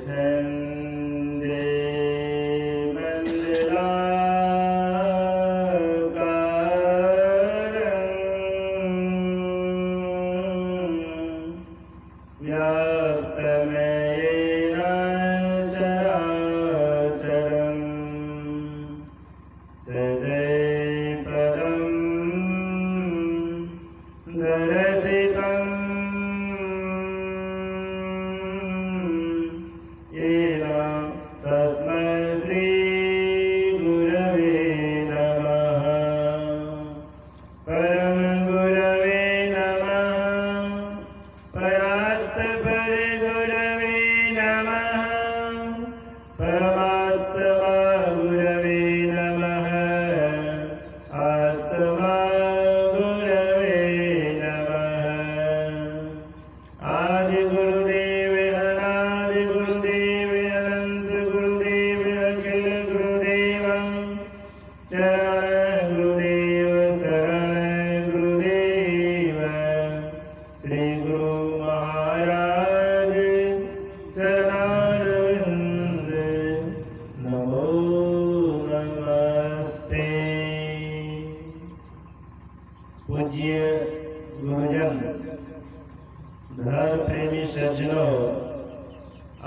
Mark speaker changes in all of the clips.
Speaker 1: खंडे मंडलाकारं व्याप्तमयेन चराचरं तदैपदं दर्शितं येन तस्मै श्रीगुरवे नमः। परम गुरवे नमः। परात्पर गुरवे नमः। परमात्मा गुरवे नमः। आत्मा गुरवे नमः। आदि गुरुदेव अनादि गुरुदेव अनंत गुरुदेव अखिल गुरुदेव चरण गुरुदेव शरण गुरुदेव श्री गुरु महाराज चरणारविंद नमो नमस्ते। पूज्य गुरुजन, धर्म प्रेमी सज्जनों,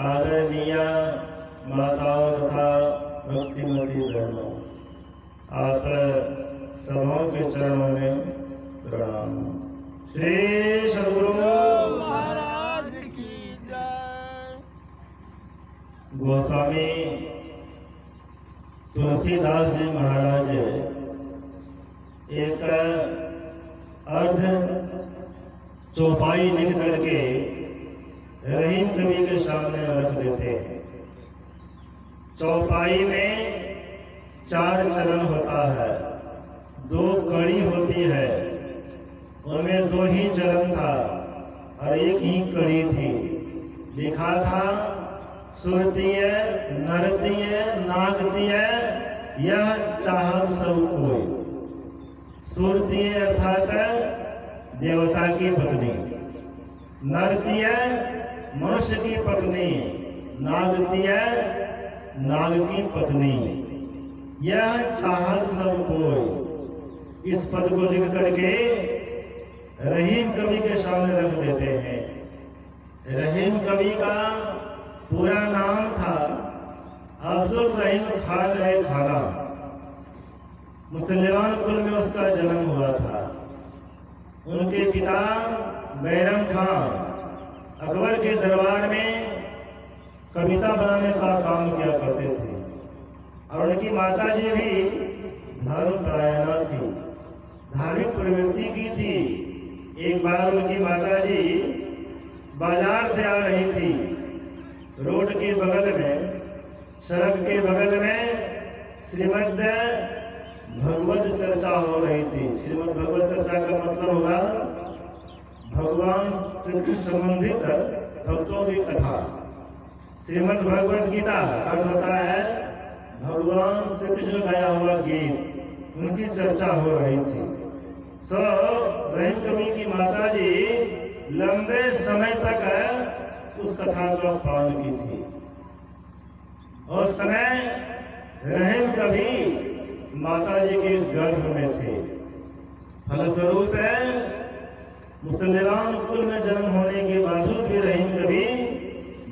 Speaker 1: आदरणीय माताओं तथा भक्तिमती बहनों, आप सबों के चरणों में प्रणाम। श्री सद्गुरु
Speaker 2: महाराज की जय।
Speaker 1: गोस्वामी तुलसीदास जी महाराज एक अर्ध चौपाई लिख करके रहीम कवि के सामने रख देते हैं। चौपाई में 4 चरण होता है, 2 कड़ी होती है, उनमें 2 ही चरण था और 1 ही कड़ी थी। लिखा था सुरतीय नरतीय नागतीय यह चाहत सब कोई। सुरतीय अर्थात देवता की पत्नी, नरतीय मनुष्य की पत्नी, नागतीय नाग की पत्नी, यह चाहत सब कोई। इस पद को लिख करके रहीम कवि के सामने रख देते हैं। रहीम कवि का पूरा नाम था अब्दुल रहीम खान खाना। मुसलमान कुल में उसका जन्म हुआ था। उनके पिता बैरम खान अकबर के दरबार में कविता बनाने का काम किया करते थे और उनकी माताजी भी धर्मपरायणा थी, धार्मिक प्रवृत्ति की थी। एक बार उनकी माताजी बाजार से आ रही थी। रोड के बगल में, सड़क के बगल में श्रीमद् भगवत चर्चा हो रही थी। श्रीमद् भगवत चर्चा का मतलब होगा भगवान श्री कृष्ण संबंधित भक्तों की कथा। श्रीमद् भगवत गीता अर्थ होता है भगवान श्री कृष्ण गाया हुआ गीत, उनकी चर्चा हो रही थी। रहीम कवि की माताजी लंबे समय तक उस कथा को पान की थी। उस समय रहीम कवि माताजी के गर्भ में थे। फलस्वरूप मुसलमान कुल में जन्म होने के बावजूद भी रहीम कवि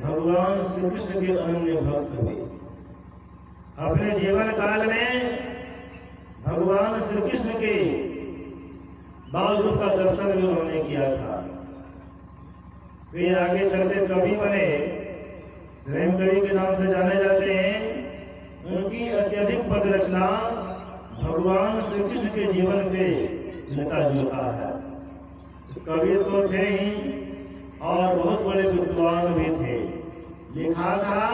Speaker 1: भगवान श्री कृष्ण के अनन्य भक्त हुए। अपने जीवन काल में भगवान श्री कृष्ण के बाल रूप का दर्शन भी उन्होंने किया था। वे आगे चलते कवि बने, रहीम कवि के नाम से जाने जाते हैं। उनकी अत्यधिक पद रचना भगवान श्री कृष्ण के जीवन से मिलता जुलता है। कवि तो थे ही और बहुत बड़े विद्वान भी थे। लिखा था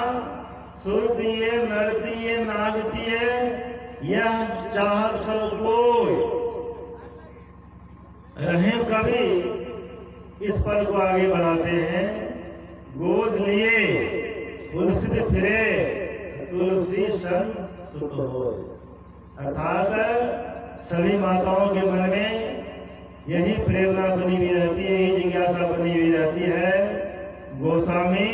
Speaker 1: सुरतीय नरतीय नागतीय यह चाहत सब कोई। रहीम कवि इस पद को आगे बढ़ाते हैं। गोद लिए तुलसी फिरे तुलसी सन सुत हो। अर्थात सभी माताओं के मन में यही प्रेरणा बनी हुई रहती है, यही जिज्ञासा बनी हुई रहती है। गोस्वामी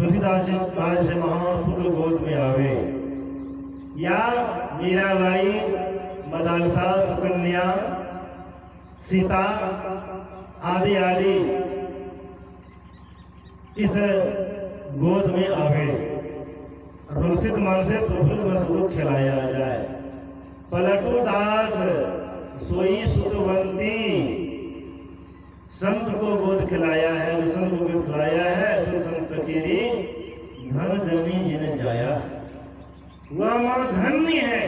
Speaker 1: तुलसीदास जी महाराज से महान पुत्र गोद में आवे, या मीराबाई, मदालसा, सुकन्या, सीता आदि आदि इस गोद में आवे और तुलसित मन से प्रफुल्लित मन से खिलाया जाए। पलटू दास सोई सुतवंती, संत को गोद खिलाया है, जो संत को गोद खिलाया है सो संत सखीरी धन जननी जिन्हें जाया। वह मां धन्य है,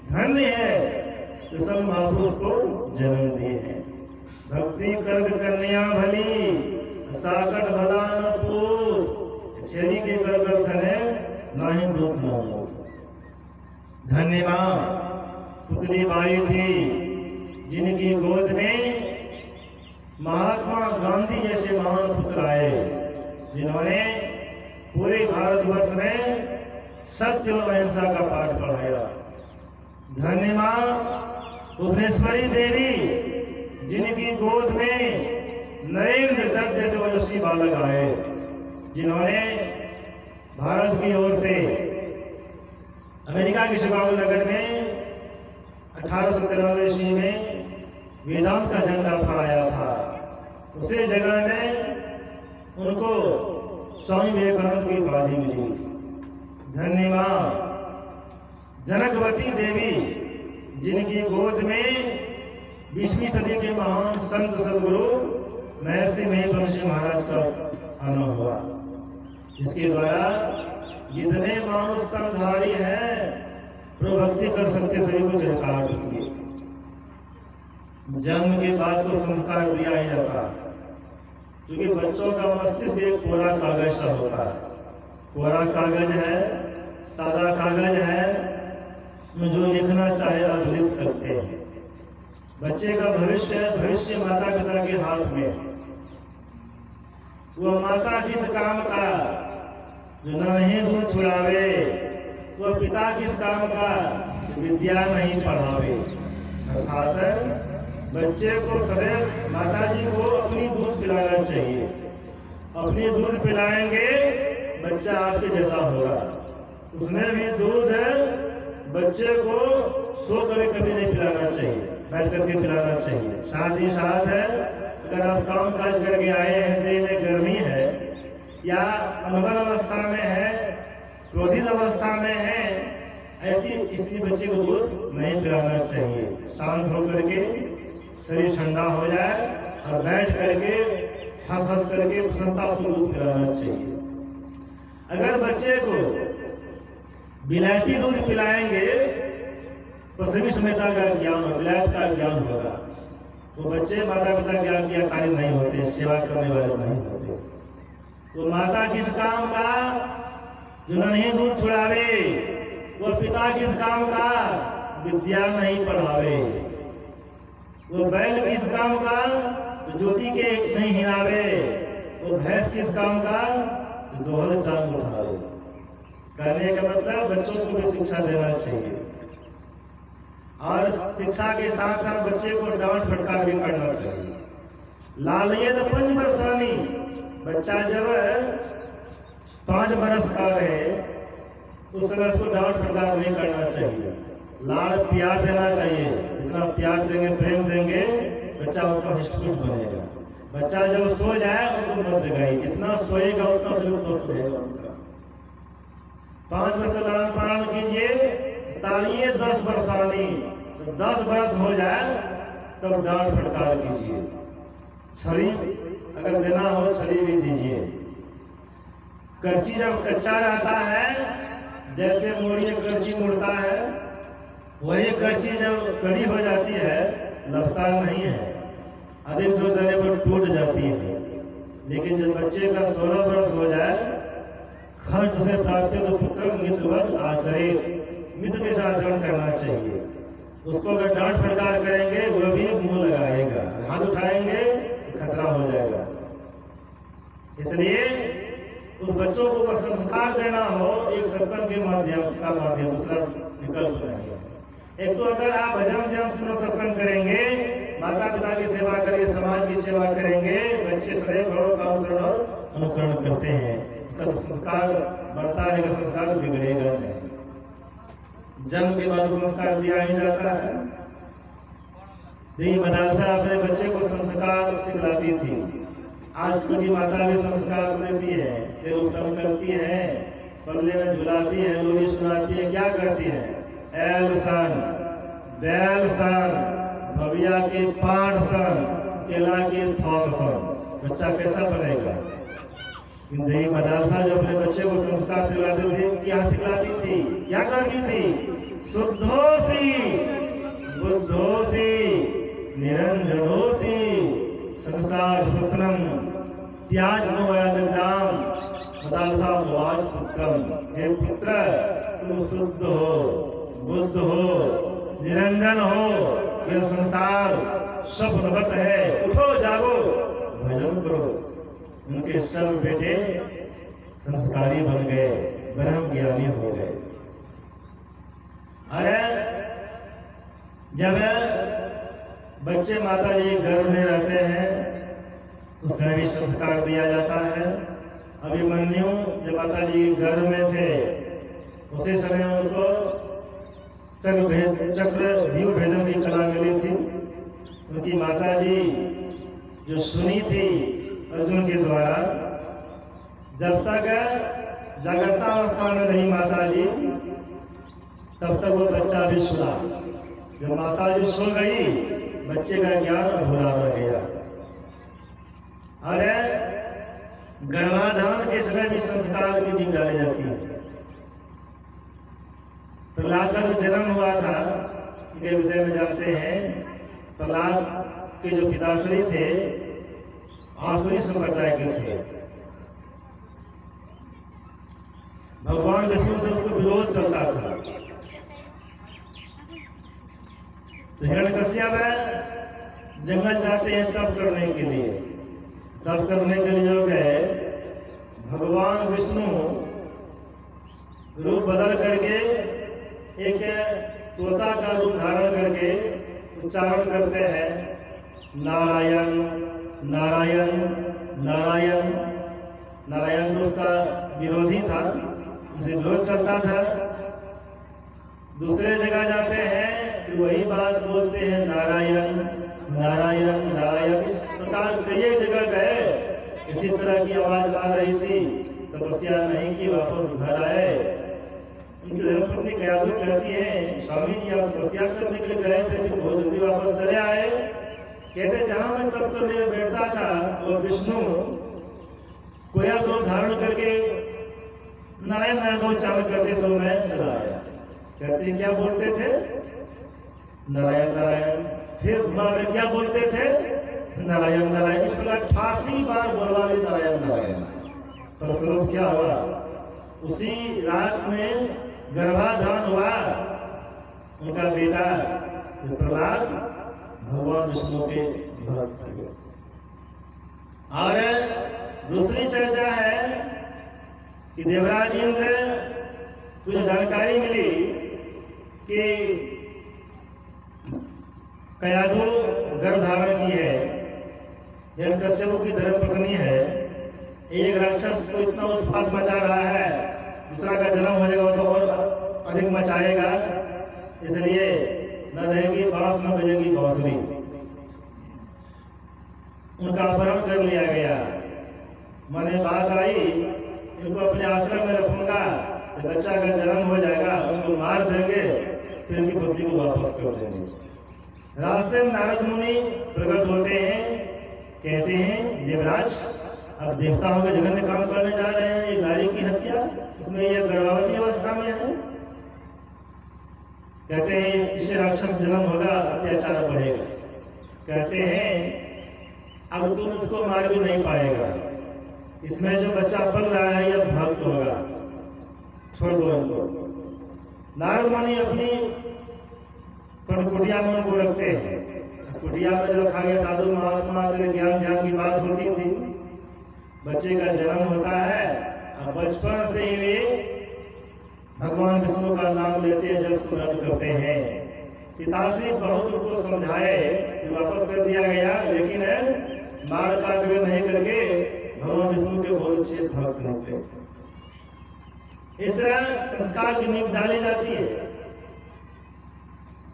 Speaker 1: धन्य है जो सब महापुरुष को जन्म दिए हैं। भक्ति कर्ग कन्या भली, साकट भला न पूत, शरी के कर थने नाही दूत न। धन्य मां पुतली बाई थी जिनकी गोद में महात्मा गांधी जैसे महान पुत्र आए, जिन्होंने पूरे भारतवर्ष में सत्य और अहिंसा का पाठ पढ़ाया। धन्य मां भुवनेश्वरी देवी, जिनकी गोद में नरेंद्र दत्त जैसे ओजस्वी बालक आए, जिन्होंने भारत की ओर से अमेरिका के शिकागो नगर में 1893 ईस्वी में वेदांत का झंडा फहराया था। उसी जगह में उनको स्वामी विवेकानंद की उपाधि मिली। धन्य मां जनकवती देवी, जिनकी गोद में 20वीं सदी के महान संत सदगुरु महर्षि महेंद्र महाराज का आना हुआ, जिसके द्वारा जितने मानुष तनधारी हैं प्रभक्ति कर सकते सभी को चरितार्थ किए। जन्म के बाद तो संस्कार दिया ही जाता, क्योंकि बच्चों का मस्तिष्क एक कोरा कागज सा होता है। कोरा कागज है, सादा कागज है, जो लिखना चाहे आप लिख सकते हैं। बच्चे का भविष्य माता पिता के हाथ में। वो माता किस काम का जो नहीं दूध छुड़ावे, वो पिता किस काम का विद्या नहीं पढ़ावे। अर्थात बच्चे को सदैव माता जी को अपनी दूध पिलाना चाहिए। अपनी दूध पिलाएंगे बच्चा आपके जैसा होगा। उसमें भी दूध बच्चे को सो कर कभी नहीं पिलाना चाहिए, बैठ करके पिलाना चाहिए। साथ ही साथ है, अगर आप काम काज करके आए हैं, देह में गर्मी है या अनबन अवस्था में है, क्रोधित अवस्था में है, ऐसी स्थिति बच्चे को दूध नहीं पिलाना चाहिए। शांत होकर के शरीर ठंडा हो जाए और बैठ करके हंस हंस करके प्रसन्नतापूर्वक दूध पिलाना चाहिए। अगर बच्चे को विलायती दूध पिलाएंगे तो सभी समयता का ज्ञान, विलायत का ज्ञान होगा। वो बच्चे माता पिता ज्ञान के कार्य नहीं होते, सेवा करने वाले नहीं होते। तो माता किस काम का जो नहीं दूध छुड़ावे, वो पिता किस काम का विद्या नहीं पढ़ावे, वो बैल किस काम का ज्योति के नहीं हिलावे, वो भैंस किस काम का दोहद टांग उठावे। कहने का मतलब बच्चों को भी शिक्षा देना चाहिए और शिक्षा के साथ साथ बच्चे को डांट फटकार भी करना चाहिए। लालिए तो 5 वर्षानी, बच्चा जब 5 बरस का रहे उस समय उसको डांट फटकार नहीं करना चाहिए। लाड़ प्यार देना चाहिए। जितना प्यार देंगे, प्रेम देंगे, बच्चा उतना हृष्ट-पुष्ट बनेगा। बच्चा जब सो जाए उनको मत जगाइए, जितना सोएगा उतना फिर स्वस्थ रहेगा उनका। 5 वर्ष लालन पालन कीजिए, तालिए 10 वर्षानी, तो 10 वर्ष हो जाए तब डांट फटकार कीजिए। छड़ी अगर देना हो छड़ी भी दीजिए। करची जब कच्चा रहता है, जैसे मुड़िए करची मुड़ता है, वही करची जब कड़ी हो जाती है लपता नहीं है, अधिक जोर देने पर टूट जाती है। लेकिन जब बच्चे का 16 वर्ष हो जाए, खर्च से प्राप्त तो पुत्र मित्रवत आचरित, मित्र के साथ आचरण करना चाहिए। उसको अगर डांट फटकार करेंगे वह भी मुंह लगाएगा, हाथ उठाएंगे खतरा हो जाएगा। इसलिए उस बच्चों को संस्कार देना हो, एक सत्संग के माध्यम दूसरा विकल्प नहीं है। एक तो अगर आप भजन ध्यान सुनो सत्संग करेंगे, माता पिता की सेवा करेंगे, समाज की सेवा करेंगे, बच्चे सदैव बड़ों का अनुसरण और अनुकरण करते हैं। उसका तो संस्कार बनता रहेगा, संस्कार बिगड़ेगा नहीं। जन्म के बाद संस्कार दिया ही जाता है। तो मदरसा अपने बच्चे को संस्कार सिखलाती थी। आजकल की माता भी संस्कार देती है, तेल उत्तम करती है, पल्ले में झुलाती है, लोरी सुनाती है, क्या करती है? एल सन, बैल सन, भविया के पाठ सन, केला के थौम सन। बच्चा कैसा बनेगा? हिंदी मदरसा जो अपने बच्चे को संस्कार सिखलाते थे, क्या सिखलाती थी, क्या करती थी? शुद्धोसी बुद्धोसी निरंजनोसी संसार सुखनम त्याज मोहनम मदरसा मुआज पुत्रम। हे पुत्र, तुम शुद्ध हो, बुद्ध हो, निरंजन हो, यह संसार स्वप्नवत है, उठो जागो भजन करो। उनके सब बेटे संस्कारी बन गए, ब्रह्म ज्ञानी हो गए। अरे जब बच्चे माता जी गर्भ में रहते हैं, उसमें भी संस्कार दिया जाता है। अभिमन्यु जब माता जी गर्भ में थे, उसी समय उनको चक्र व्यूह भेदन की कला मिली थी। उनकी माता जी जो सुनी थी अर्जुन के द्वारा, जब तक जागृतावस्था में रही माता जी, तब तक वो बच्चा भी सुना। जब माता जी सो गई, बच्चे का ज्ञान अधूरा रह गया। अरे गर्भाधान के समय भी संस्कार की नींव डाली जाती है। प्रहलाद का जो जन्म हुआ था, उनके विषय में जानते हैं। प्रहलाद के जो पिताश्री थे, आसुरी संप्रदाय के थे। भगवान विष्णु से उनको विरोध चलता था। तो हिरण्यकश्यप जंगल जाते हैं तप करने के लिए। तप करने के लिए जो गए, भगवान विष्णु रूप बदल करके एक तोता का रूप धारण करके उच्चारण करते हैं, नारायण नारायण नारायण। नारायण तो उसका विरोधी था, उनसे विरोध चलता था। दूसरे जगह जाते हैं, फिर वही बात बोलते हैं, नारायण नारायण नारायण। इस प्रकार कई जगह गए, इसी तरह की आवाज आ रही थी। तपस्या नहीं की, वापस घर आए। उनकी धर्मपत्नी कयाधु कहती है, स्वामी जी आप तपस्या करने के लिए गए थे, फिर बहुत जल्दी वापस चले आए। कहते जहां मैं तप करने में बैठता था, वो विष्णु कोयल रूप धारण करके नारायण नारायण को उच्चारण करते थे, मैं चला आया। कहते क्या बोलते थे? नारायण नारायण। फिर घुमा में क्या बोलते थे? नारायण नारायण। इस प्रकार 88 बार बोलवा ली नारायण नारायण। पर स्वरूप क्या हुआ? उसी रात में गर्भाधान हुआ। उनका बेटा प्रहलाद भगवान विष्णु के भक्त थे। और दूसरी चर्चा है कि देवराज इंद्र को जानकारी मिली कि कयाधु गर्भ धारण की है, हिरण्यकश्यप की धर्मपत्नी है। एक राक्षस तो इतना उत्पात मचा रहा है, दूसरा का जन्म हो जाएगा तो और अधिक मचाएगा। इसलिए न रहेगी बांस न बजेगी बांसुरी। उनका अपहरण कर लिया गया। मैंने बात आई, इनको अपने आश्रम में रखूंगा, तो बच्चा का जन्म हो जाएगा, उनको मार देंगे, फिर इनकी पत्नी को वापस कर देंगे। रास्ते में नारद मुनि प्रकट होते हैं, कहते हैं देवराज अब देवता होकर जघन्य काम करने जा रहे हैं, एक नारी की हत्या, उसमें यह गर्भवती अवस्था में है। कहते हैं इससे राक्षस जन्म होगा, अत्याचार बढ़ेगा। कहते हैं अब तुम इसको मार भी नहीं पाएगा, इसमें जो बच्चा पल रहा है यह भक्त होगा, छोड़ दो इनको। नारद मुनि अपनी कुटिया में उनको रखते हैं। कुटिया में जो रखा गया, साधु महात्मा ज्ञान ध्यान की बात होती थी। बच्चे का जन्म होता है, अब बचपन से ही वे भगवान विष्णु का नाम लेते हैं, जब स्मरण करते हैं। पिताश्री बहुत उनको समझाए, वापस कर दिया गया, लेकिन मार काट वे नहीं करके भगवान विष्णु के बहुत अच्छे भक्त निकले। इस तरह संस्कार की नींव डाली जाती है।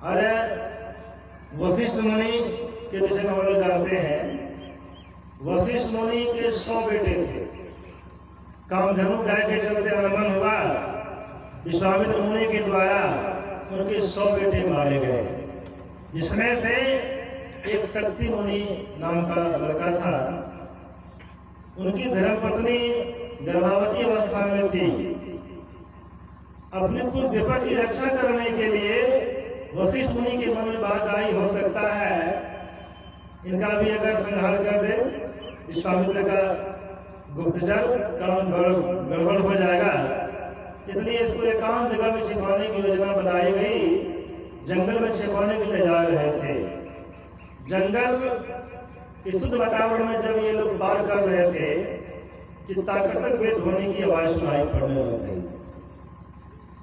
Speaker 1: और वशिष्ठ मुनि के विषय में हम लोग जानते हैं, वशिष्ठ मुनि के 100 बेटे थे। कामधेनु गाय के चलते अनबन हुआ, विश्वामित्र मुनि के द्वारा उनके 100 बेटे मारे गए, जिसमें से एक शक्ति मुनि नाम का लड़का था। उनकी धर्मपत्नी गर्भवती अवस्था में थी। अपने कुल दीपक की रक्षा करने के लिए वशिष्ठ मुनि के मन में बात आई, हो सकता है इनका भी अगर संहार कर दे, विश्वामित्र का गुप्तचर काम गड़बड़ हो जाएगा। इसलिए इसको एकांत जगह में छिपवाने की योजना बनाई गई। जंगल में छिपवाने के लिए जा रहे थे। जंगल के शुद्ध वातावरण में जब ये लोग पार कर रहे थे, चित्ताकर्षक वेद ध्वनि की आवाज सुनाई पड़ने लग गई।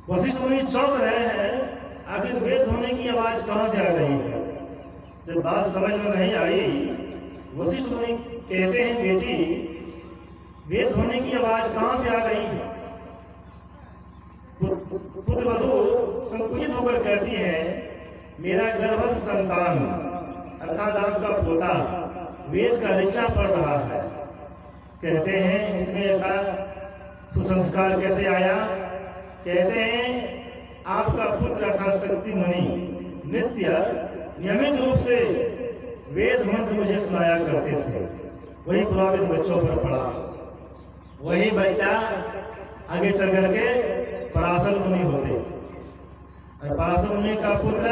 Speaker 1: वशिष्ठ मुनि चौंक रहे हैं, आखिर वेद ध्वनि की आवाज कहां से आ रही है। जब बात समझ में नहीं आई, वशिष्ठ मुनि कहते हैं, बेटी वेद ध्वनि की आवाज कहां से आ रही है। पुत्र वधू संकुचित होकर कहती है, मेरा गर्भस्थ संतान अर्थात आपका पोता वेद का ऋचा पढ़ रहा है। कहते हैं, इसमें ऐसा सुसंस्कार कैसे आया। कहते हैं, आपका पुत्र अर्थात शक्ति मुनि नित्य नियमित रूप से वेद मंत्र मुझे सुनाया करते थे। वही प्रभाव इस बच्चों पर पड़ा। वही बच्चा आगे चल करके पराशर मुनि होते, और पराशर मुनि का पुत्र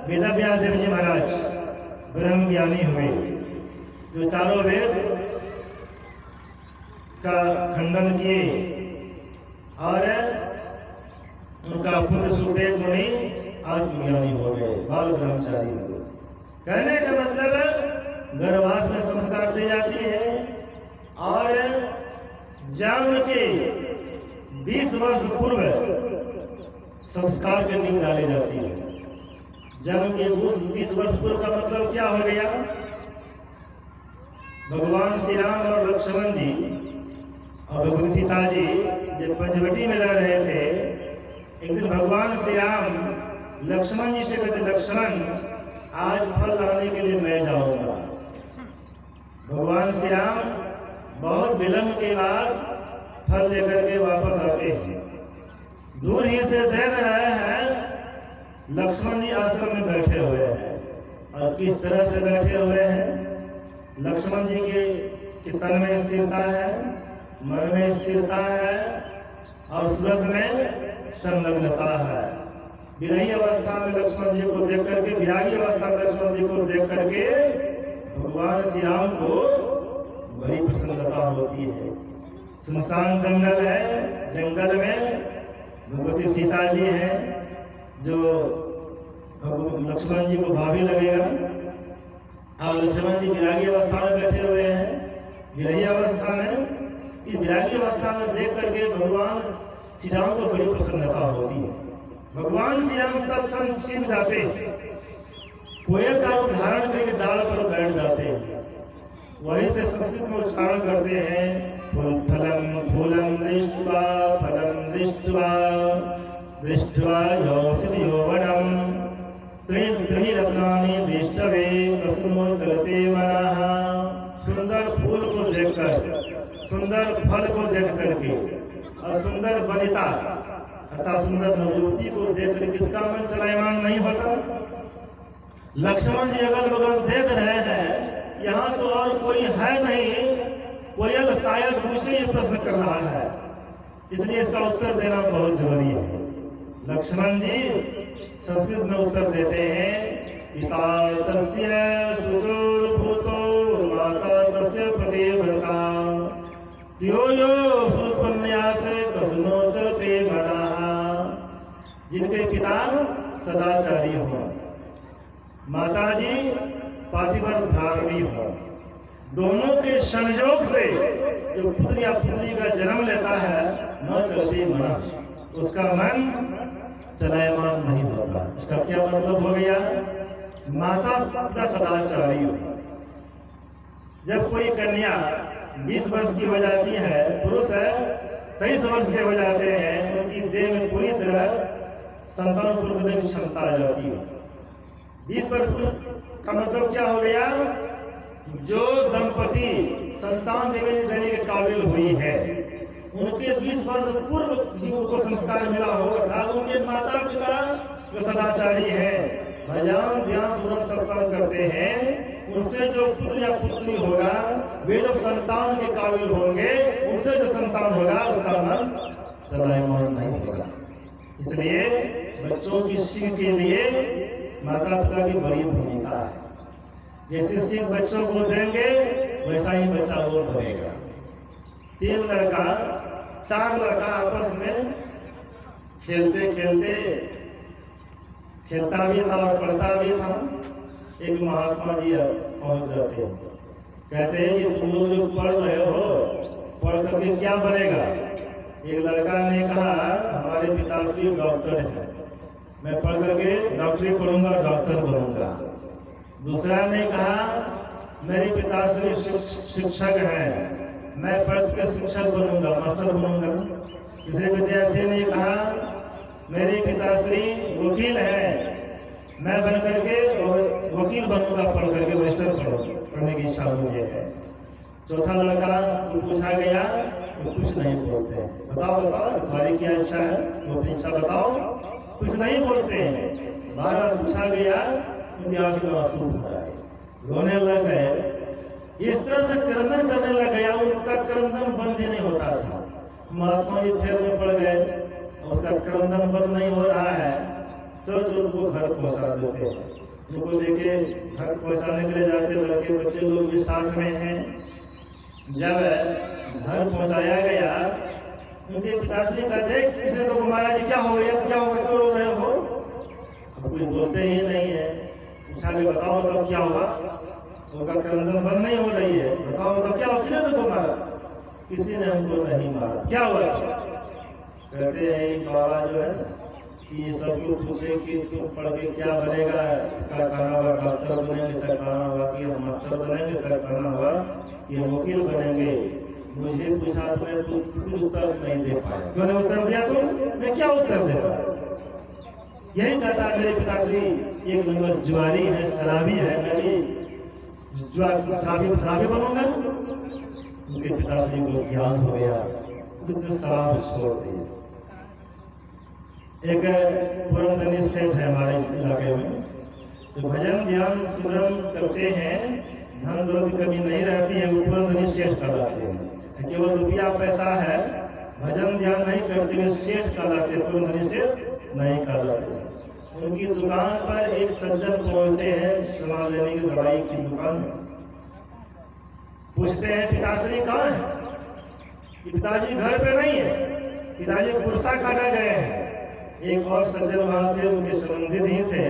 Speaker 1: वेदव्यास देव जी महाराज ब्रह्म ज्ञानी हुए, जो चारों वेद का खंडन किए। और उनका पुत्र सुखदेव मुनि आत्मज्ञानी हो गए, बाल ब्रह्मचारी हो गए। कहने का मतलब गर्भवास में संस्कार दी जाती है और जन्म के 20 वर्ष पूर्व संस्कार की नींव डाली जाती है। जन्म के 20 वर्ष पूर्व का मतलब क्या हो गया। भगवान श्री राम और लक्ष्मण जी और भगवती सीता जी जब पंचवटी में रह रहे थे, एक दिन भगवान श्री राम लक्ष्मण जी से कहते, लक्ष्मण आज फल लाने के लिए मैं जाऊंगा। भगवान श्री राम बहुत विलंब के बाद फल लेकर के वापस आते हैं। दूर ही से देख रहे हैं लक्ष्मण जी आश्रम में बैठे हुए हैं, और किस तरह से बैठे हुए हैं। लक्ष्मण जी के तन में स्थिरता है, मन में स्थिरता है, और सूरत में संलग्नता है। विरही अवस्था में लक्ष्मण जी को देख करके, विरागी अवस्था में लक्ष्मण जी को देख करके भगवान श्री राम को बड़ी प्रसन्नता होती है। सुनसान जंगल है, जंगल में भगवती सीता जी हैं, जो लक्ष्मण जी को भाभी लगेगा, और लक्ष्मण जी विरागी अवस्था में बैठे हुए हैं। विरही अवस्था में, इस विरागी अवस्था में देख करके भगवान श्री राम को बड़ी प्रसन्नता होती है। भगवान श्री राम तत्क्षण छिप जाते, कोयल का रूप धारण करके डाल पर बैठ जाते हैं। वहीं से संस्कृत में उच्चारण करते हैं, फलम फूलम दृष्ट्वा फलम दृष्ट्वा दृष्ट्वा योषित यौवनम त्रीणि रत्नानि दृष्टवे कसनो चलते मनः। सुंदर फूल को देखकर, सुंदर फल को देख करके, और सुंदर वनिता अर्थात सुंदर नवयुवती को देख कर किसका मन चलायमान नहीं होता। लक्ष्मण जी अगल बगल देख रहे हैं, यहाँ तो और कोई है नहीं, कोयल शायद मुझसे ये प्रश्न कर रहा है, इसलिए इसका उत्तर देना बहुत जरूरी है। लक्ष्मण जी संस्कृत में उत्तर देते हैं, पिता तस्य सुचोर्भूतो माता तस्य पतिव्रता यो यो उत्पन्यास कसनो चलते मनः। जिनके पिता सदाचारी हो, माता जी पातिव्रत धारणी हो, दोनों के संयोग से जो पुत्र या पुत्री का जन्म लेता है, न चलते मन, उसका मन चलायमान नहीं होता। इसका क्या मतलब हो गया। माता पिता सदाचारी हो। जब कोई कन्या 20 वर्ष की हो जाती है, पुरुष है 23 वर्ष के हो जाते हैं, उनकी देह में पूरी तरह संतान उत्पन्न करने की क्षमता आ जाती है। 20 वर्ष का मतलब क्या हो गया? जो दंपति संतान देने के काबिल हुई है, उनके 20 वर्ष पूर्व ही उनको संस्कार मिला हो, अर्थात उनके माता पिता जो सदाचारी हैं, भजन ध्यान सुरत सत्संग करते हैं, उनसे जो पुत्र या पुत्री होगा, वे जब संतान के काबिल होंगे, उनसे जो संतान होगा उसका मन चलायमान नहीं होगा। इसलिए बच्चों की सीख के लिए माता पिता की बड़ी भूमिका है। जैसे सीख बच्चों को देंगे वैसा ही बच्चा और बढ़ेगा। 3 लड़का 4 लड़का आपस में खेलते खेलते, खेलता भी था और पढ़ता भी था। एक महात्मा जी पहुंच जाते हैं, कहते हैं कि तुम लोग जो पढ़ रहे हो, पढ़ करके क्या बनेगा? एक लड़का ने कहा, हमारे पिताश्री डॉक्टर हैं, मैं पढ़ करके डॉक्टरी पढ़ूंगा, डॉक्टर बनूंगा। दूसरा ने कहा, मेरे पिताश्री शिक्षक हैं, मैं पढ़ के शिक्षक बनूंगा, मास्टर बनूंगा। तीसरे विद्यार्थी ने कहा, मेरे पिताश्री वकील हैं, मैं बन करके वकील बनूंगा, पढ़ करके रजिस्टर पढ़ने की इच्छा मुझे है। चौथा लड़का पूछा गया तो कुछ नहीं बोलते हैं। बताओ बताओ तुम्हारी क्या इच्छा है, तो अपनी इच्छा बताओ। कुछ नहीं बोलते हैं। बार बार पूछा गया, उनकी आंख में आंसू भर आए, रोने लग गए। इस तरह से क्रंदन करने लग गया, उनका क्रंदन बंद ही नहीं होता था। महात्मा जी फेर में पड़ गए, उसका क्रंदन बंद नहीं हो रहा है, चलो चलो उनको घर पहुंचा देते हैं। उनको लेके घर पहुंचाने के लिए जाते, लड़के बच्चे लोग भी साथ में हैं। जब घर पहुंचाया गया, उनके पिताश्री कहते, किसने तो महाराज जी क्या हो गया, क्या होगा, क्यों रो रहे हो? अब कुछ बोलते ही नहीं है। पूछा कि बताओ बताओ क्या हुआ? उनका क्रंदन बंद नहीं हो रही है। बताओ बताओ क्या हुआ, किसने तुमको मारा? किसी ने हमको नहीं मारा। क्या हुआ? कहते हैं बाबा जो है ये सब क्यों पूछे कि तुम पढ़ के क्या बनेगा? इसका कहना हुआ डॉक्टर बनेंगे, इसका कहना हुआ कि हम मास्टर बनेंगे, इसका कहना हुआ कि हम वकील बनेंगे। मुझे पूछा तो मैं कुछ उत्तर नहीं दे पाया। क्यों नहीं उत्तर दिया तुम? मैं क्या उत्तर देता? यही कहता मेरे पिताश्री एक नंबर जुआरी है, शराबी है, मैं भी शराबी बनूंगा। उनके पिताश्री को ज्ञान हो गया, कितने शराब छोड़ दिए। एक पुरंदनी सेठ है हमारे इलाके में, तो भजन ध्यान सिमरन करते हैं, धन दौलत की कमी नहीं रहती है, वो पुरंदनी सेठ कहलाते हैं। केवल रुपया पैसा है, भजन ध्यान नहीं करते हुए सेठ कहलाते, पुरंदनी सेठ नहीं कहलाते। उनकी दुकान पर एक सज्जन पहुंचते हैं, सामान लेने की दवाई की दुकान में। पूछते हैं पिताश्री कहाँ है? पिताजी घर पे नहीं है, पिताजी कुर्सा काटा गए हैं। एक और सज्जन वहां थे, उनके संबंधित ही थे।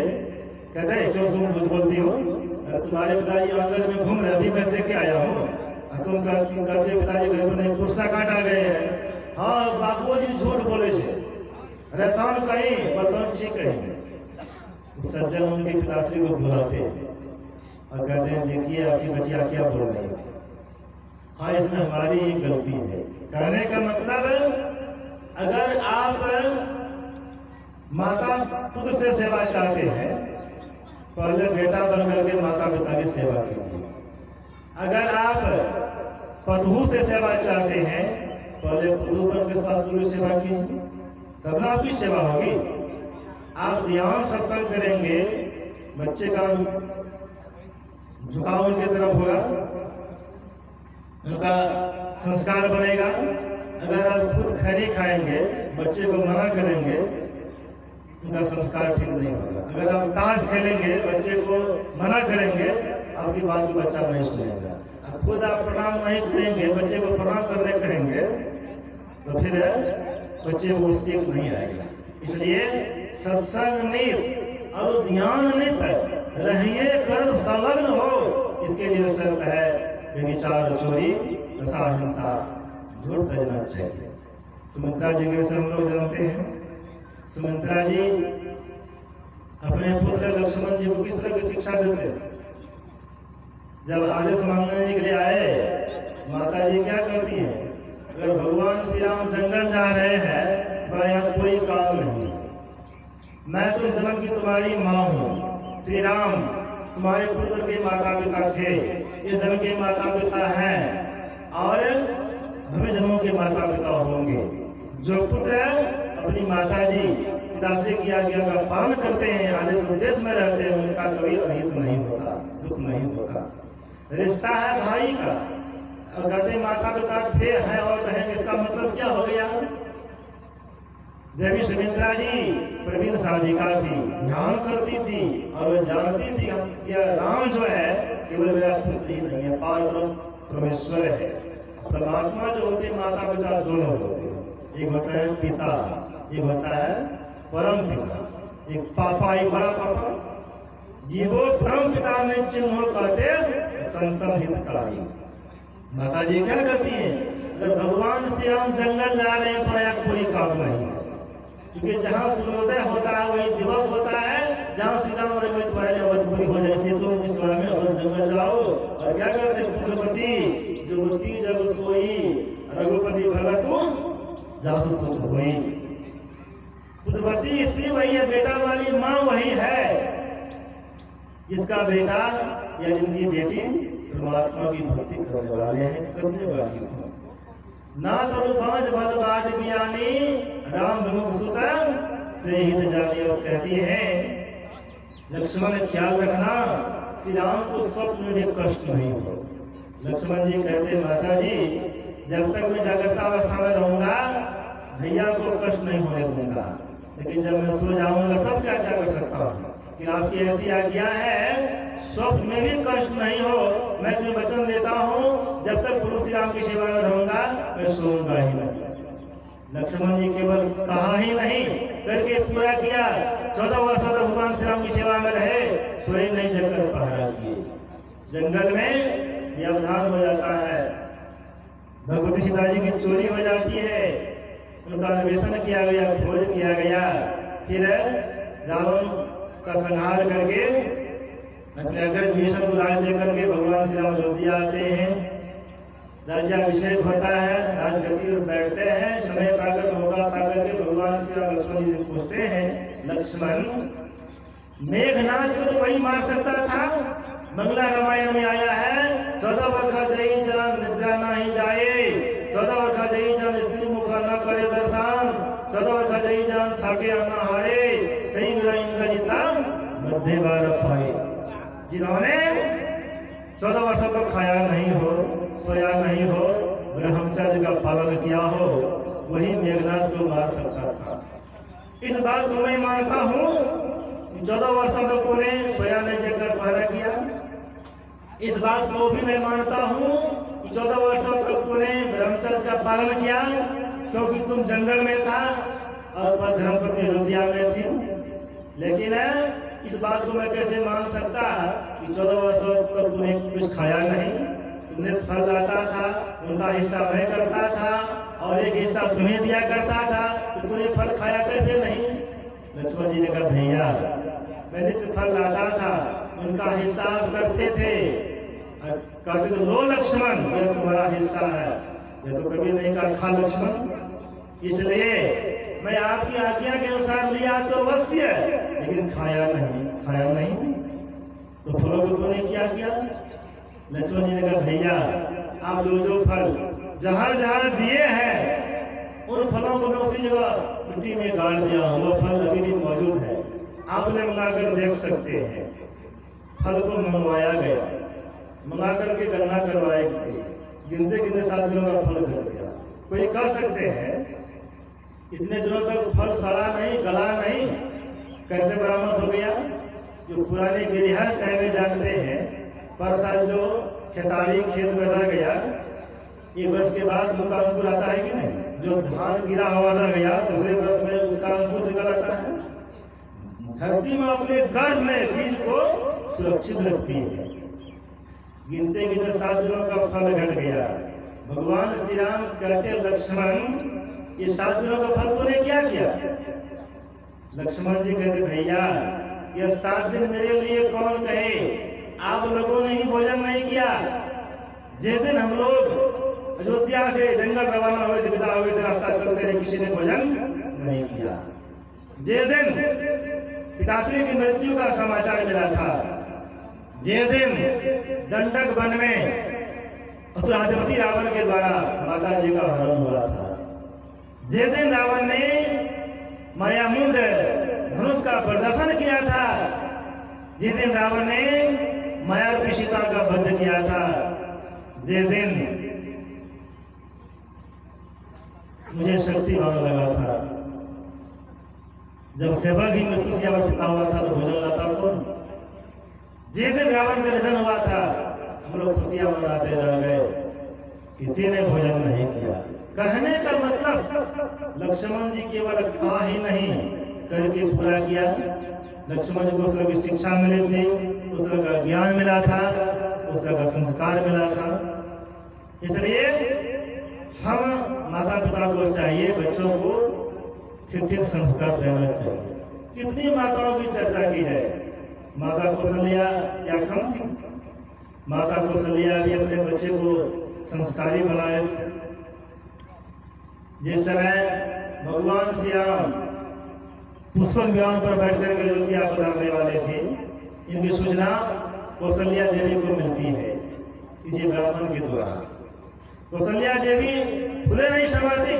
Speaker 1: कहते हैं क्यों तुम झूठ बोलती हो? तुम्हारे पिताजी आंगन में घूम रहे, अभी मैं देख के आया हूँ। तुम कहते पिताजी घर में नहीं, कुर्सा काटा गए हैं। हाँ बाबू जी झूठ बोले छे, रहतान कहीं बतौन छी कहीं। सज्जन उनके पिताश्री को बुलाते हैं और कहते हैं देखिए आपकी बच्चिया क्या बोल रही थी। हाँ इसमें हमारी एक गलती है। कहने का मतलब अगर आप माता पुत्र से सेवा चाहते हैं, पहले बेटा बन करके माता पिता की सेवा कीजिए। अगर आप पधू से सेवा चाहते हैं, पहले पधू बन के सासुर की सेवा कीजिए, तब ना आपकी सेवा होगी। आप ध्यान सत्संग करेंगे, बच्चे का झुकाव उनकी तरफ होगा, उनका संस्कार बनेगा। अगर आप खुद खैनी खाएंगे, बच्चे को मना करेंगे, उनका संस्कार ठीक नहीं होगा। अगर आप ताश खेलेंगे, बच्चे को मना करेंगे, आपकी बात को बच्चा नहीं सुनेगा। खुद आप प्रणाम नहीं करेंगे, बच्चे को प्रणाम करने कहेंगे, तो फिर बच्चे को सीख नहीं आएगा। इसलिए सत्संग नित और ध्यान नित रहिए, कर संलग्न हो। इसके लिए शर्त है व्यभिचार, चोरी तथा हिंसा, झूठ तजना चाहिए। सुमित्रा जी के विषय हम लोग जानते हैं। सुमित्रा जी अपने पुत्र लक्ष्मण जी को किस तरह की शिक्षा देते? जब आदेश मांगने के लिए आए, माता जी क्या कहती है? अगर भगवान श्री राम जंगल जा रहे हैं तो यहाँ कोई काम नहीं। मैं तो इस जन्म की तुम्हारी माँ हूँ। श्री राम तुम्हारे पुत्र के माता पिता थे, इस जन्म के माता पिता हैं और भविष्य जन्मों के माता पिता होंगे। जो पुत्र अपनी माता जी पिता से किया गया का पालन करते हैं, आदेश उद्देश्य में रहते हैं, उनका कभी अहित नहीं होता, दुख नहीं होता। रिश्ता है भाई का। और कहते माता पिता थे, हैं और रहेंगे, इसका मतलब क्या हो गया? देवी सुमित्रा जी प्रवीण साधिका थी, ध्यान करती थी और वह जानती थी कि राम जो है केवल मेरा पुत्र ही नहीं है, पार परमेश्वर है। परमात्मा जो होते माता पिता दोनों होते हैं। एक होता है पिता, एक होता है परम पिता। एक पापा, एक बड़ा पापा। जीवो परम पिता में चिन्ह कहते संतन हितकारी। माता जी क्या कहती है? अगर भगवान श्री राम जंगल जा रहे हैं तो यहाँ कोई काम नहीं है, क्योंकि जहाँ सूर्योदय होता है वही दिवस होता है। जहाँ श्री राम रहे वही तुम्हारे लिए अवध पूरी हो जाए, इसलिए तुम इस बारे में अवश्य जंगल जाओ। और क्या करते हैं? पुत्रपति जुवती जग सोई, रघुपति भगतु जासु सुत होई। पुत्रपति स्त्री वही है, बेटा वाली माँ वही है, जिसका बेटा या जिनकी बेटी परमात्मा की भक्ति करने वाले हैं, करने वाली हैं। ना तरु बाज बल बाज बियानी, राम विमुख सुता से हित जाने। और कहती है लक्ष्मण ख्याल रखना श्री राम को स्वप्न में भी कष्ट नहीं हो। लक्ष्मण जी कहते माता जी जब तक मैं जागृता अवस्था में रहूंगा भैया को कष्ट नहीं होने दूंगा, लेकिन जब मैं सो जाऊंगा तब क्या क्या कर सकता हूँ। लेकिन आपकी ऐसी आज्ञा है स्वप्न में भी कष्ट नहीं हो। मैं तुम्हें वचन देता हूँ जब तक प्रभु श्री राम की सेवा में रहूंगा मैं सोऊंगा ही नहीं। लक्ष्मण जी केवल कहा ही नहीं करके पूरा किया। 14 वर्ष तक भगवान श्री राम की सेवा में रहे, सोए नहीं, जगकर पहरा किए। जंगल में व्यवधान हो जाता है, भगवती सीता जी की चोरी हो जाती है, उनका अन्वेषण किया गया, खोज किया गया। फिर रावण का संहार करके अपने अग्रज विभीषण को राज दे करके भगवान श्री राम अयोध्या आते हैं। राज्याभिषेक होता है, राजगद्दी पर बैठते हैं। समय पाकर मौका पाकर के भगवान श्री राम लक्ष्मण जी से पूछते हैं लक्ष्मण मेघनाथ को तो वही मार सकता था, मंगला रामायण में आया है 14 वर्ष जई जान निद्रा नहीं जाए, 14 वर्ष जई जान स्त्री मुख न करे दर्शन, 14 वर्ष जई जान थाके न हारे, सही मेरा इंद्रजिता मध्य बार पाए। जिन्होंने 14 वर्षों को खाया नहीं हो, सोया नहीं हो, ब्रह्मचर्य का पालन किया हो, वही मेघनाथ को मार सकता था। इस बात को मैं मानता हूँ 14 वर्षों तक तूने सोया नहीं जगकर पहरा किया। इस बात को भी मैं मानता हूँ कि 14 वर्षों तक तूने ब्रह्मचर्य का पालन किया, क्योंकि तुम जंगल में था और धर्मपति अयोध्या में थी। लेकिन इस बात को मैं कैसे मान सकता कि 14 वर्षों तक तूने कुछ खाया नहीं, तुमने फल लाता था, उनका हिस्सा मैं करता था और एक हिस्सा तुम्हें दिया करता था, तो तूने फल खाया कैसे नहीं? लक्ष्मण जी ने कहा भैया मैं नित्य फल लाता था, उनका हिस्सा आप करते थे। कहते तो लो लक्ष्मण यह तुम्हारा हिस्सा है, यह तो कभी नहीं कहा खा लक्ष्मण। इसलिए मैं आपकी आज्ञा के अनुसार लिया तो अवश्य, लेकिन खाया नहीं। तो फलों को तूने क्या किया? लक्ष्मण जी ने कहा भैया आप जो फल जहां जहां दिए हैं उन फलों को मैं उसी जगह मिट्टी में गाड़ दिया हूं, वो फल अभी भी मौजूद है, आपने मंगाकर देख सकते हैं। फल को मंगवाया गया, मंगा करके गणना करवाई गई, गिनते 7 दिनों का फल घट गया। कोई कह सकते हैं इतने दिनों तक फल सड़ा नहीं, गला नहीं, कैसे बरामद हो गया? जो पुराने गृहस्थ है वे जानते हैं, पर साल जो खेसारी खेत में रह गया 1 वर्ष के बाद उनका अंकुर आता है कि नहीं? जो धान गिरा हुआ रह गया दूसरे वर्ष में उसका अंकुर निकल आता है। धरती में अपने गर्भ में बीज को सुरक्षित रखती है। गिनते 7 दिनों का फल घट गया। भगवान श्री राम कहते लक्ष्मण ये 7 दिनों का फल तूने क्या किया? लक्ष्मण जी कहते भैया यह 7 दिन मेरे लिए कौन कहे, आप लोगों ने भी भोजन नहीं किया। जिस दिन हम लोग अयोध्या से जंगल रवाना हुए थे, विदा हुए थे, रास्ता चलते रहे, किसी ने भोजन नहीं किया। जिस दिन पिताश्री की मृत्यु का समाचार मिला था, जिस दिन दंडक वन में असुराधिपति रावण के द्वारा माता जी का हरण हुआ था, जिस दिन रावण ने मायामुंड धनुष का प्रदर्शन किया था, जिस दिन रावण ने माया रूपी सीता का वध किया था, जिस दिन मुझे शक्तिवान लगा था, जब सेवक ही मृत्यु से पिता हुआ था तो भोजन लाता कौन? जिस दिन रावण का निधन हुआ था हम लोग खुशियां मनाते रह गए, किसी ने भोजन नहीं किया। कहने का मतलब लक्ष्मण जी केवल कहा ही नहीं करके पूरा किया। लक्ष्मण जी को उस तरह की शिक्षा मिली थी, उस तरह का ज्ञान मिला था, उस तरह का संस्कार मिला था। इसलिए हम माता पिता को चाहिए बच्चों को ठीक ठीक संस्कार देना चाहिए। कितनी माताओं की चर्चा की है, माता कौशल्या क्या कम थी? माता कौशल्या भी अपने बच्चे को संस्कारी बनाए थे। जिस समय भगवान श्री राम पुष्पक विमान पर बैठकर के अयोध्या पधारने वाले थे, इनकी सूचना कौशल्या देवी को मिलती है इसी ब्राह्मण के द्वारा। कौशल्या देवी फूले नहीं समाती,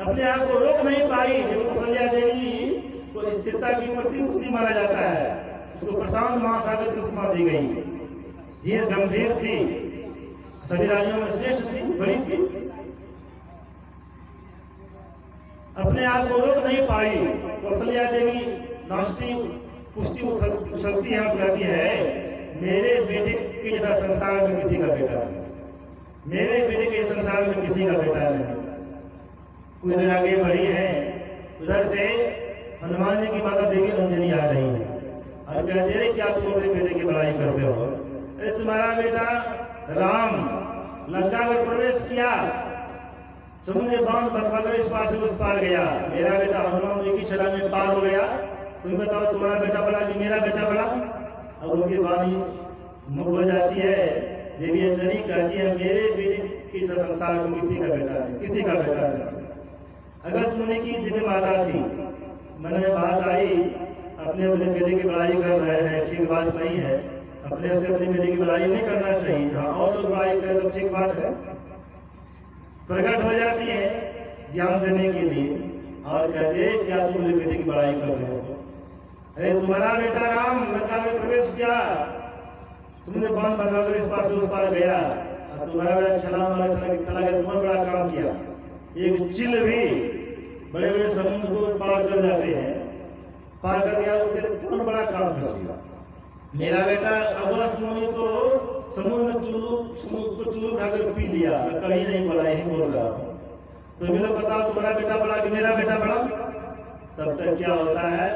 Speaker 1: अपने आप को रोक नहीं पाई। जब कौशल्या देवी को स्थिरता की प्रतिमूर्ति माना जाता है, उसको प्रशांत महासागर की उपमा दी गई। धीर गंभीर थी, सभी रानियों में श्रेष्ठ थी, बड़ी थी, अपने आप को रोक नहीं पाई। कौशल्या देवी नाचती कुश्ती उछलती है और कहती है, मेरे बेटे के जैसा संसार में किसी का बेटा नहीं, मेरे बेटे के संसार में किसी का बेटा नहीं। कुछ देर आगे बढ़ी है, उधर से हनुमान जी की माता देवी अंजनी आ रही है और कहते हैं, क्या तुम अपने बेटे की बड़ाई करते हो? अरे तुम्हारा बेटा राम लंका में प्रवेश किया, समुद्र बांध बनवाकर इस पार से उस पार गया, मेरा बेटा हनुमान जी की छलांग में पार हो गया। तुम बताओ, तुम्हारा बेटा बड़ा कि मेरा बेटा बड़ा? अब उनकी वाणी मुख हो जाती है। देवी अंजनी कहती है, मेरे बेटे की संसार में किसी का बेटा नहीं, किसी का बेटा नहीं। अगस्त मुनि की दिव्य माता थी, मन में बात आई, अपने अपने बेटे की बड़ाई कर रहे हैं, ठीक बात नहीं है। अपने से अपने बेटे की बड़ाई नहीं करना चाहिए। हाँ, और लोग बड़ाई करें तो ठीक बात है। प्रकट हो जाती है ज्ञान देने के लिए और कहते हैं, क्या तुम अपने बेटे की बड़ाई कर रहे हो? अरे तुम्हारा बेटा राम लंका में प्रवेश किया, तुमने बाण बनवाकर इस पार से उस पार गया, और तुम्हारा बेटा छलांग मारा चला गया, तुमने बड़ा काम किया। एक चिल भी बड़े बड़े समुद्र को पार कर जाते हैं, पार कर गया, कौन बड़ा काम कर दिया। मेरा बेटा अगस्त मुनि तो समुद्र में चुल्लू उठाकर पी लिया, मैं कभी नहीं बोला, यही बोल रहा हूँ। तो मेरे को बताओ, तुम्हारा बेटा बड़ा कि मेरा बेटा बड़ा? तब तक क्या होता है,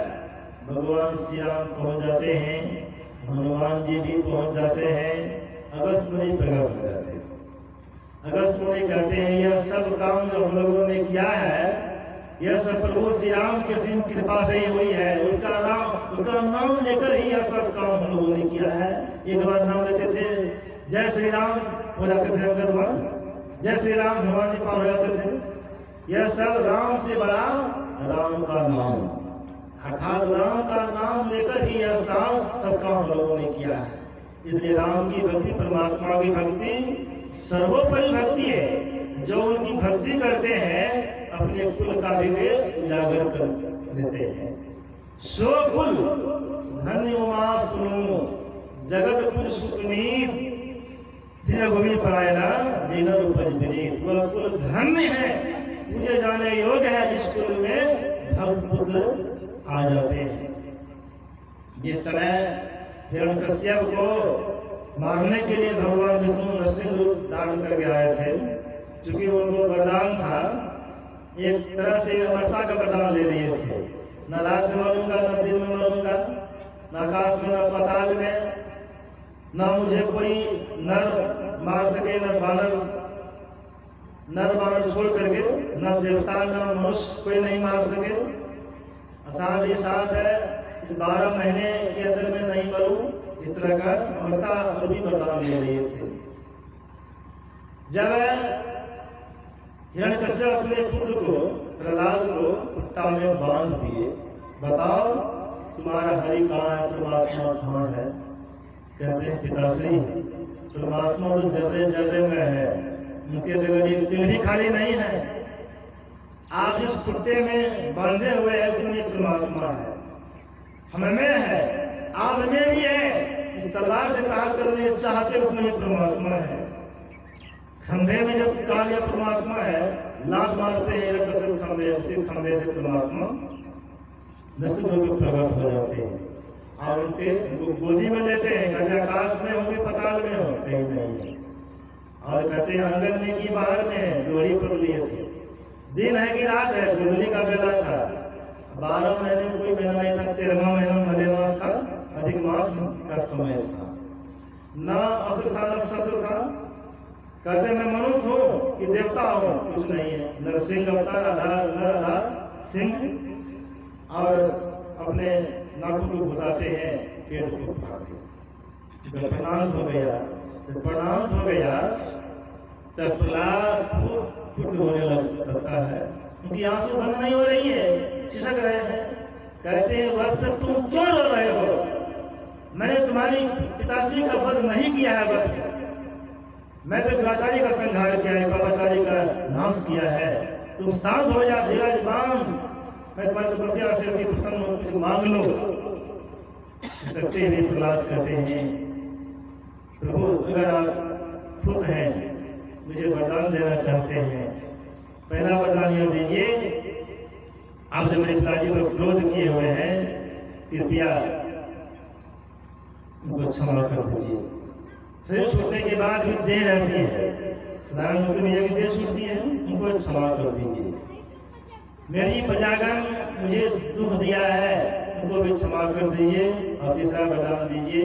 Speaker 1: भगवान श्री राम पहुंच जाते हैं, हनुमान जी भी पहुंच जाते हैं, अगस्त मुनि प्रकट हो जाते हैं। अगस्त मुनि कहते हैं, यह सब काम जो हम लोगों ने किया है, यह सब प्रभु श्री राम की असीम कृपा से ही हुई है। उसका नाम लेकर ही यह सब काम हम लोगों ने किया है। एक बार नाम लेते थे, जय श्री राम हो जाते थे, जय श्री राम, हनुमान जी पार हो जाते थे। यह सब राम से बड़ा राम का नाम, अर्थात राम का नाम लेकर ही यह सब काम हम लोगों ने किया है। इसलिए राम की भक्ति, परमात्मा की भक्ति सर्वोपरि भक्ति है। जो उनकी भक्ति करते हैं अपने कुल का भी वे उजागर कर देते हैं। सो कुल धन्य उमा सुनो, जगत कुल सुखनीत, श्री रघुवीर परायणा जिन उपज विनीत। वह कुल धन्य है, पूजे जाने योग्य है, जिस कुल में भक्त पुत्र आ जाते हैं। जिस समय हिरण्यकश्यप को मारने के लिए भगवान विष्णु नरसिंह रूप धारण करके आए थे, क्योंकि उनको वरदान था, एक तरह से अमरता का वरदान ले लिए थे, न रात में मरूंगा, न दिन में मरूंगा, न आकाश में, न पाताल में, न मुझे कोई नर मार सके, न नर बानर छोड़ करके, न देवता न मनुष्य कोई नहीं मार सके। साथ ही साथ है, इस 12 महीने के अंदर में नहीं मरूं, इस तरह का अमरता और भी वरदान ले लिए थे। जब हिरण्यकश्यप अपने पुत्र को प्रहलाद को कुट्टा में बांध दिए। बताओ तुम्हारा हरि कहाँ है, परमात्मा कहाँ है? कहते हैं पिताश्री परमात्मा तो जर्रे जर्रे में है, उनके बगैर एक दिल भी खाली नहीं है। आप जिस कुत्ते में बांधे हुए हैं उसमें परमात्मा है, हमें है, आप में भी है। इस तलवार से प्रहार करने चाहते उसमें भी परमात्मा है। खंभे में जब कहा गया परमात्मा है, लात मारते हैं हिरण्यकश्यप खंभे, उसी खंभे से परमात्मा निश्चित रूप में प्रकट हो जाते हैं और उनको गोदी में लेते हैं। कहते आकाश में हो कि पताल में हो, कहीं नहीं। और कहते हैं आंगन में कि बाहर में डोरी पर लिए थे। दिन है कि रात है, गोधूली का बेला था। 12 महीने में कोई महीना नहीं था, 13वां महीना मलेमास का अधिक मास का समय था। ना अस्त्र था न शस्त्र था। कहते मैं मनुष्य हूँ कि देवता हूँ, कुछ नहीं है। नरसिंह अवतार आधार नर आधार सिंह और अपने नाखून को घुसाते हैं, पेट को फाड़ते। जब प्रणाम हो गया तब प्रहलाद फुट रोने लगता है, क्योंकि आंसू बंद नहीं हो रही है, सिसक रहे हैं। कहते हैं वक्त तुम क्यों रो रहे हो? मैंने तुम्हारी पिताश्री का वध नहीं किया है, वक्त मैं तो दुराचारी का संहार किया है, पापाचारी का नाश किया है। तुम शांत हो जा, धीरज बांध, मैं तुम्हारी तपस्या से अति प्रसन्न हूं, कुछ मांग लो। सकते हुए प्रहलाद कहते हैं प्रभु अगर आप खुश हैं, मुझे वरदान देना चाहते हैं, पहला वरदान यह दीजिए, आप जो मेरे पिताजी पर क्रोध किए हुए हैं, कृपया उनको क्षमा कर दीजिए। शरीर छूटने के बाद भी देह रहती है, साधारण मुक्ति में यह देह छूटती है, उनको क्षमा कर दीजिए। मेरी प्रजागण मुझे दुख दिया है, उनको भी क्षमा कर दीजिए। और तीसरा वरदान दीजिए,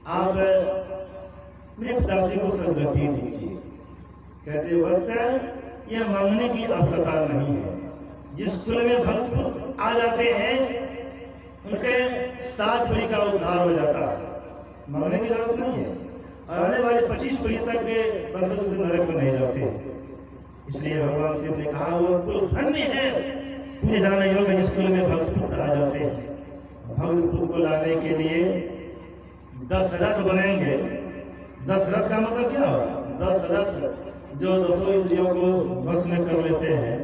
Speaker 1: आप मेरे पिताश्री को सदगति दीजिए। कहते वक्त यह मांगने की आवश्यकता नहीं है। जिस कुल में भक्त आ जाते हैं उनके 7 पीढ़ी का उद्धार हो जाता है, मांगने की जरूरत नहीं है। और आने वाले 25 पीढ़ी तक के वंशज नरक में नहीं जाते हैं। इसलिए भगवान शिव ने कहा वो कुल धन्य है, पूजे जाने योग्य जिस कुल में भक्त पुत्र आ जाते हैं। भक्त पुत्र को लाने के लिए 10 रथ बनेंगे। 10 रथ का मतलब क्या होगा? 10 रथ जो 200 इंद्रियों को बस में कर लेते हैं,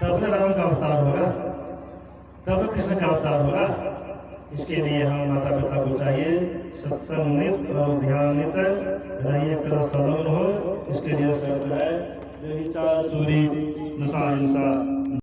Speaker 1: तब तो राम का अवतार होगा, तब कृष्ण का अवतार होगा। इसके लिए हम माता पिता को चाहिए सत्संगित और ध्यानित रहिए, करो सदन हो। इसके लिए शर्त है व्यभिचार, चोरी, नशा, हिंसा